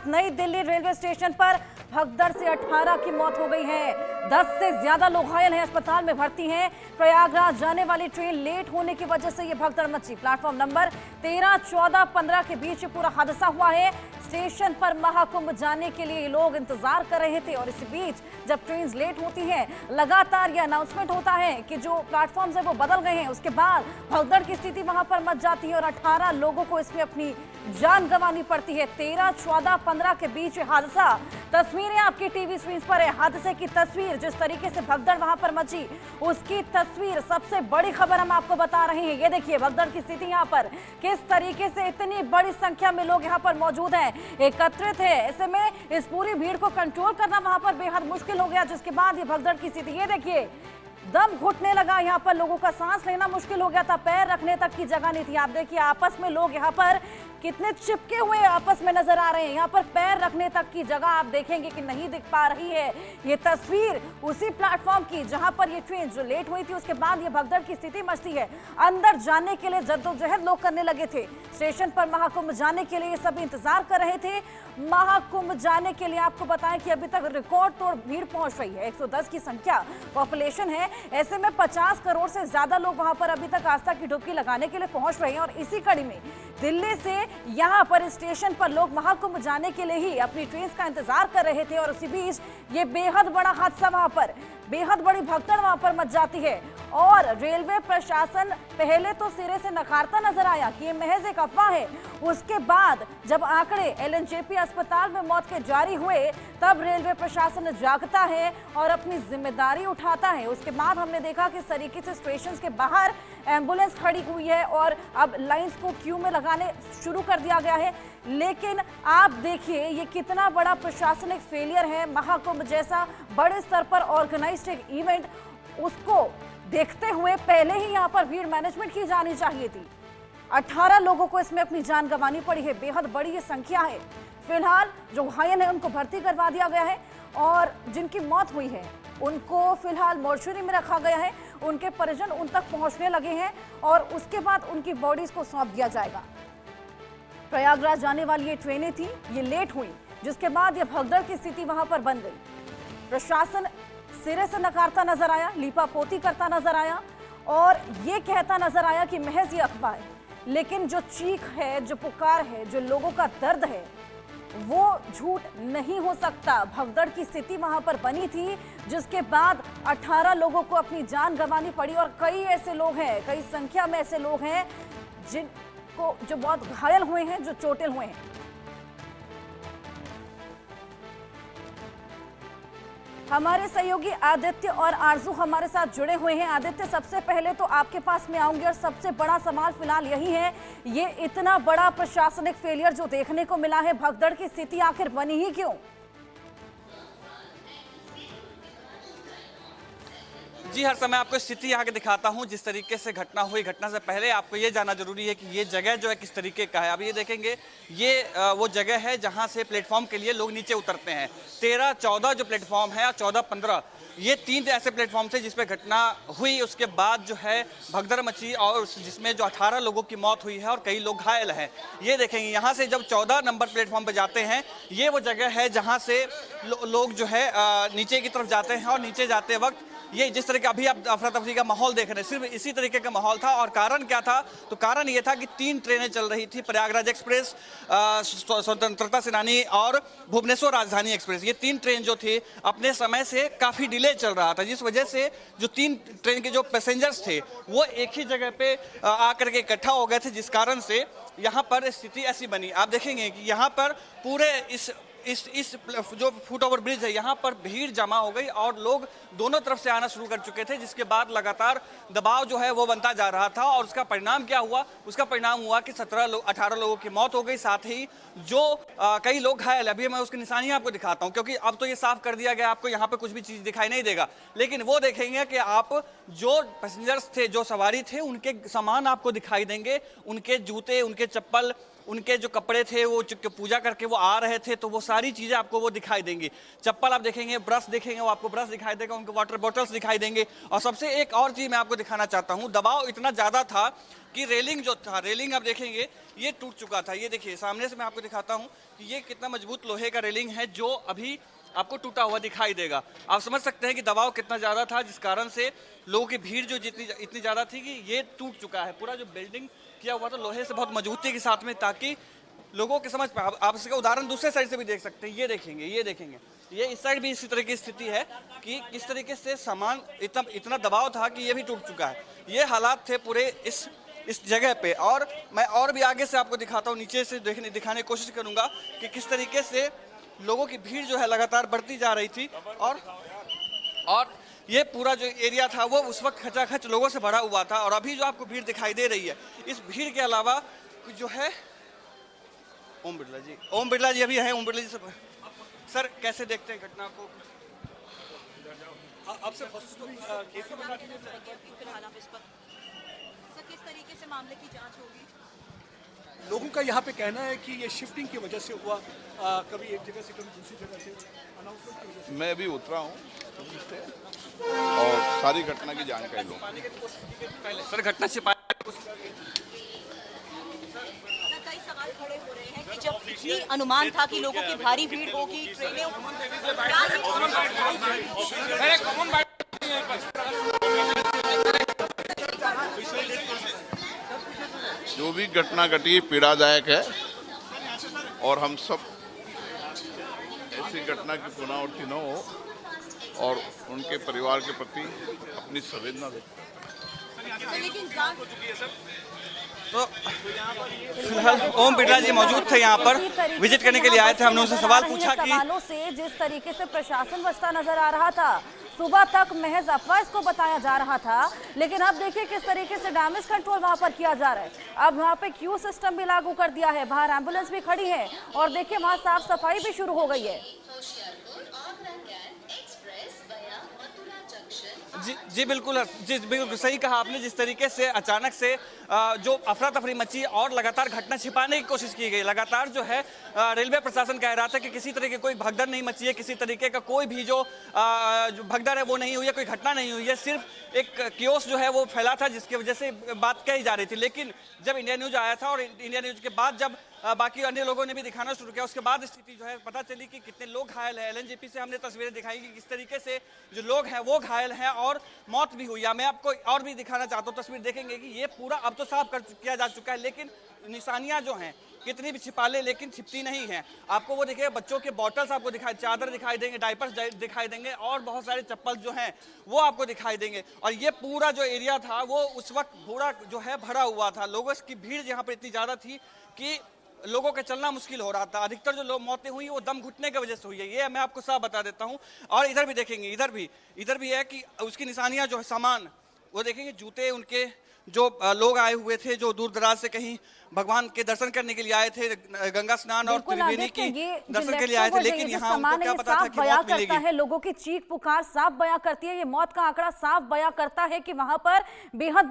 साथ नई Delhi railway station पर भगदड़ से 18 की मौत हो गई है। 10 से ज्यादा लोग घायल हैं, अस्पताल में भर्ती हैं। प्रयागराज जाने वाली ट्रेन लेट होने की वजह से यह भगदड़ मची। प्लेटफॉर्म नंबर 13, 14, 15 के बीच पूरा हादसा हुआ है। स्टेशन पर महाकुंभ जाने के लिए लोग इंतजार कर रहे थे और इसी बीच जब ट्रेन लेट होती है, लगातार यह अनाउंसमेंट होता है कि जो प्लेटफॉर्म्स है वो बदल गए हैं। उसके बाद भगदड़ की स्थिति वहां पर मच जाती है और 18 लोगों को इसमें अपनी जान गंवानी पड़ती है। 13, 14, 15 के बीच हादसा। तस्वीरें आपकी टीवी स्क्रीन पर है। हादसे की तस्वीर, जिस तरीके से भगदड़ वहां पर मची उसकी तस्वीर। सबसे बड़ी खबर हम आपको बता रहे हैं, ये देखिए भगदड़ की स्थिति यहाँ पर, किस तरीके से इतनी बड़ी संख्या में लोग यहाँ पर मौजूद हैं, एकत्रित है। ऐसे में इस पूरी भीड़ को कंट्रोल करना वहां पर बेहद मुश्किल हो गया, जिसके बाद ये भगदड़ की स्थिति। ये देखिए दम घुटने लगा, यहाँ पर लोगों का सांस लेना मुश्किल हो गया था, पैर रखने तक की जगह नहीं थी। आप देखिए आपस में लोग यहाँ पर कितने चिपके हुए आपस में नजर आ रहे हैं। यहाँ पर पैर रखने तक की जगह आप देखेंगे कि नहीं दिख पा रही है। ये तस्वीर उसी प्लेटफॉर्म की जहां पर ये ट्रेन जो लेट हुई थी, उसके बाद ये भगदड़ की स्थिति मचती है। अंदर जाने के लिए जद्दोजहद लोग करने लगे थे। स्टेशन पर महाकुंभ जाने के लिए सभी इंतजार कर रहे थे। महाकुंभ जाने के लिए आपको बताएं कि अभी तक रिकॉर्ड तोड़ भीड़ पहुंच रही है। 110 की संख्या पॉपुलेशन है। ऐसे में 50 करोड़ से ज्यादा लोग वहां पर अभी तक आस्था की डुबकी लगाने के लिए पहुंच रहे हैं और इसी कड़ी में दिल्ली से यहां पर स्टेशन पर लोग महाकुंभ जाने के लिए ही अपनी ट्रेन का इंतजार कर रहे थे और उसी बीच ये बेहद बड़ा हादसा वहां पर, बेहद बड़ी भगदड़ वहां पर मच जाती है। और रेलवे प्रशासन पहले तो सिरे से नकारता नजर आया कि ये महज एक अफवाह है। उसके बाद जब आंकड़े एलएनजेपी अस्पताल में मौत के जारी हुए, तब रेलवे प्रशासन जागता है और अपनी जिम्मेदारी उठाता है। उसके बाद हमने देखा कि इस तरीके से स्टेशन के बाहर एम्बुलेंस खड़ी हुई है और अब लाइंस को क्यू में लगाने शुरू कर दिया गया है। लेकिन आप देखिए ये कितना बड़ा प्रशासनिक फेलियर है। महाकुंभ जैसा बड़े स्तर पर ऑर्गेनाइज्ड एक इवेंट, उसको देखते हुए पहले ही यहाँ पर भीड़ मैनेजमेंट की जानी चाहिए थी। 18 लोगों को इसमें अपनी जान गंवानी पड़ी है, बेहद बड़ी ये संख्या है। फिलहाल जो घायल है उनको भर्ती करवा दिया गया है और जिनकी मौत हुई है उनको फिलहाल मोर्चरी में रखा गया है। उनके परिजन उन तक पहुंचने लगे हैं और उसके बाद उनकी बॉडीज को सौंप दिया जाएगा। प्रयागराज जाने वाली ये ट्रेनें थी, ये लेट हुई, जिसके बाद ये भगदड़ की स्थिति वहां पर बन गई। प्रशासन सिरे से नकारता नजर आया, लीपापोती करता नजर आया और ये कहता नजर आया कि महज ये अफवाह है। लेकिन जो चीख है, जो पुकार है, जो लोगों का दर्द है, वो झूठ नहीं हो सकता। भगदड़ की स्थिति वहां पर बनी थी, जिसके बाद 18 लोगों को अपनी जान गंवानी पड़ी और कई ऐसे लोग हैं, कई संख्या में ऐसे लोग हैं जिनको जो बहुत घायल हुए हैं, जो चोटिल हुए हैं। हमारे सहयोगी आदित्य और आरजू हमारे साथ जुड़े हुए हैं। आदित्य, सबसे पहले तो आपके पास में आऊंगी और सबसे बड़ा सवाल फिलहाल यही है, ये इतना बड़ा प्रशासनिक फेलियर जो देखने को मिला है, भगदड़ की स्थिति आखिर बनी ही क्यों? जी, हर समय आपको स्थिति यहाँ के दिखाता हूँ। जिस तरीके से घटना हुई, घटना से पहले आपको ये जानना जरूरी है कि ये जगह जो है किस तरीके का है। अब ये देखेंगे, ये वो जगह है जहाँ से प्लेटफॉर्म के लिए लोग नीचे उतरते हैं। 13, 14 जो प्लेटफॉर्म है और 14, 15 ये 3 ऐसे प्लेटफॉर्म थे जिस पे घटना हुई। उसके बाद जो है भगदड़ मची और जिसमें जो 18 लोगों की मौत हुई है और कई लोग घायल हैं। ये देखेंगे यहाँ से जब 14 नंबर प्लेटफॉर्म पे जाते हैं, ये वो जगह है जहाँ से लोग जो है नीचे की तरफ जाते हैं और नीचे जाते वक्त ये जिस तरह का अभी आप अफरा तफरी का माहौल देख रहे हैं, सिर्फ इसी तरीके का माहौल था। और कारण क्या था? तो कारण ये था कि 3 ट्रेनें चल रही थी, प्रयागराज एक्सप्रेस, स्वतंत्रता सेनानी और भुवनेश्वर राजधानी एक्सप्रेस। ये 3 ट्रेन जो थी अपने समय से काफ़ी डिले चल रहा था, जिस वजह से जो 3 ट्रेन के जो पैसेंजर्स थे वो एक ही जगह पे आकर के इकट्ठा हो गए थे, जिस कारण से यहाँ पर स्थिति ऐसी बनी। आप देखेंगे कि यहाँ पर पूरे इस जो फुट ओवर ब्रिज है, यहाँ पर भीड़ जमा हो गई और लोग दोनों तरफ से आना शुरू कर चुके थे, जिसके बाद लगातार दबाव जो है वो बनता जा रहा था। और उसका परिणाम क्या हुआ? उसका परिणाम हुआ कि 18 लोगों की मौत हो गई, साथ ही जो कई लोग घायल। अभी मैं उसकी निशानियां आपको दिखाता हूं, क्योंकि अब तो ये साफ कर दिया गया, आपको यहाँ पे कुछ भी चीज दिखाई नहीं देगा। लेकिन वो देखेंगे कि आप जो पैसेंजर्स थे, जो सवारी थे, उनके सामान आपको दिखाई देंगे, उनके जूते, उनके चप्पल उनके जो कपड़े थे वो पूजा करके वो आ रहे थे, तो वो सारी चीजें आपको वो दिखाई देंगी। चप्पल आप देखेंगे, ब्रश देखेंगे, वो आपको ब्रश दिखाई देगा, उनके वाटर बॉटल्स दिखाई देंगे। और सबसे एक और चीज मैं आपको दिखाना चाहता हूँ, दबाव इतना ज्यादा था कि रेलिंग जो था, रेलिंग आप देखेंगे ये टूट चुका था। ये देखिए सामने से मैं आपको दिखाता हूँ कि ये कितना मजबूत लोहे का रेलिंग है जो अभी आपको टूटा हुआ दिखाई देगा। आप समझ सकते हैं कि दबाव कितना ज्यादा था, जिस कारण से लोगों की भीड़ जो इतनी ज्यादा थी कि ये टूट चुका है। पूरा जो बिल्डिंग किया हुआ था लोहे से बहुत मजबूती के साथ में, ताकि लोगों की समझ पाए। आप इसका उदाहरण दूसरे साइड से भी देख सकते हैं। ये देखेंगे, ये देखेंगे, ये इस साइड भी इसी तरह की स्थिति है कि किस तरीके से सामान इतना दबाव था कि ये भी टूट चुका है। ये हालात थे पूरे इस जगह पे। और मैं और भी आगे से आपको दिखाता हूँ, नीचे से दिखाने की कोशिश करूंगा कि किस तरीके से लोगों की भीड़ जो है लगातार बढ़ती जा रही थी। और ये पूरा जो एरिया था वो उस वक्त खचाखच लोगों से भरा हुआ था। और अभी जो आपको भीड़ दिखाई दे रही है, इस भीड़ के अलावा जो है ओम बिरला जी अभी हैं। ओम बिरला जी से सर कैसे देखते हैं घटना को? आपसे किस तरीके से मामले की जांच होगी? लोगों का यहाँ पे कहना है कि ये शिफ्टिंग की वजह से हुआ, कभी एक जगह से कभी दूसरी जगह से, अनाउंसमेंट की वजह से। मैं भी उतरा हूँ और सारी घटना की जानकारी लूँ। सर घटना छिपाने कई सवाल खड़े हो रहे हैं कि जब इतनी अनुमान था कि लोगों की भारी भीड़ होगी, ट्रेनें जो भी घटना घटी पीड़ादायक है और हम सब ऐसी घटना की पुनरावृत्ति न हो और उनके परिवार के प्रति अपनी संवेदना दें। लेकिन जांच तो फिलहाल ओम बिरला जी मौजूद थे यहाँ पर, विजिट करने के लिए आए थे। हमने उनसे सवाल पूछा कि सवालों से जिस तरीके से प्रशासन बचता नजर आ रहा था, सुबह तक महज अफवाह इसको बताया जा रहा था, लेकिन अब देखिए किस तरीके से डैमेज कंट्रोल वहां पर किया जा रहा है। अब वहां पे क्यू सिस्टम भी लागू कर दिया है, बाहर एम्बुलेंस भी खड़ी है और देखिए वहां साफ सफाई भी शुरू हो गई है। जी बिल्कुल सही कहा आपने। जिस तरीके से अचानक से जो अफरा तफरी मची और लगातार घटना छिपाने की कोशिश की गई, लगातार जो है रेलवे प्रशासन कह रहा था कि किसी तरह की कोई भगदड़ नहीं मची है, किसी तरीके का कोई भी जो भगदड़ है वो नहीं हुई है, कोई घटना नहीं हुई है, सिर्फ एक कियोस जो है वो फैला था जिसकी वजह से बात कही जा रही थी। लेकिन जब इंडिया न्यूज आया था और इंडिया न्यूज के बाद जब बाकी अन्य लोगों ने भी दिखाना शुरू किया, उसके बाद स्थिति जो है पता चली कि कितने लोग घायल हैं। LNGP से हमने तस्वीरें दिखाई कि किस तरीके से जो लोग हैं वो घायल हैं और मौत भी हुई है। मैं आपको और भी दिखाना चाहता हूँ, तस्वीर देखेंगे कि ये पूरा अब तो साफ किया जा चुका है, लेकिन निशानियां जो हैं कितनी भी छिपा ले लेकिन छिपती नहीं है। आपको वो देखिए बच्चों के बॉटल्स आपको दिखाई, चादर दिखाई देंगे, डायपर्स दिखाई देंगे और बहुत सारे चप्पल जो हैं वो आपको दिखाई देंगे। और ये पूरा जो एरिया था वो उस वक्त पूरा जो है भरा हुआ था। लोगों की भीड़ यहाँ पर इतनी ज्यादा थी कि लोगों का चलना मुश्किल हो रहा था। अधिकतर जो लोग मौतें हुई वो दम घुटने की वजह से हुई है, ये मैं आपको साफ बता देता हूँ। और इधर भी देखेंगे, इधर भी है कि उसकी निशानियां जो है, सामान वो देखेंगे, जूते उनके जो लोग आए हुए थे जो दूर दराज से कहीं भगवान के दर्शन करने के लिए आए थे, गंगा स्नान और त्रिवेणी की दर्शन के लिए आए थे, लेकिन यहाँ उनको क्या पता था कि मौत मिलेगी। है लोगों की चीख पुकार साफ बयां करती है, ये मौत का आंकड़ा साफ बयां करता है कि वहां पर बेहद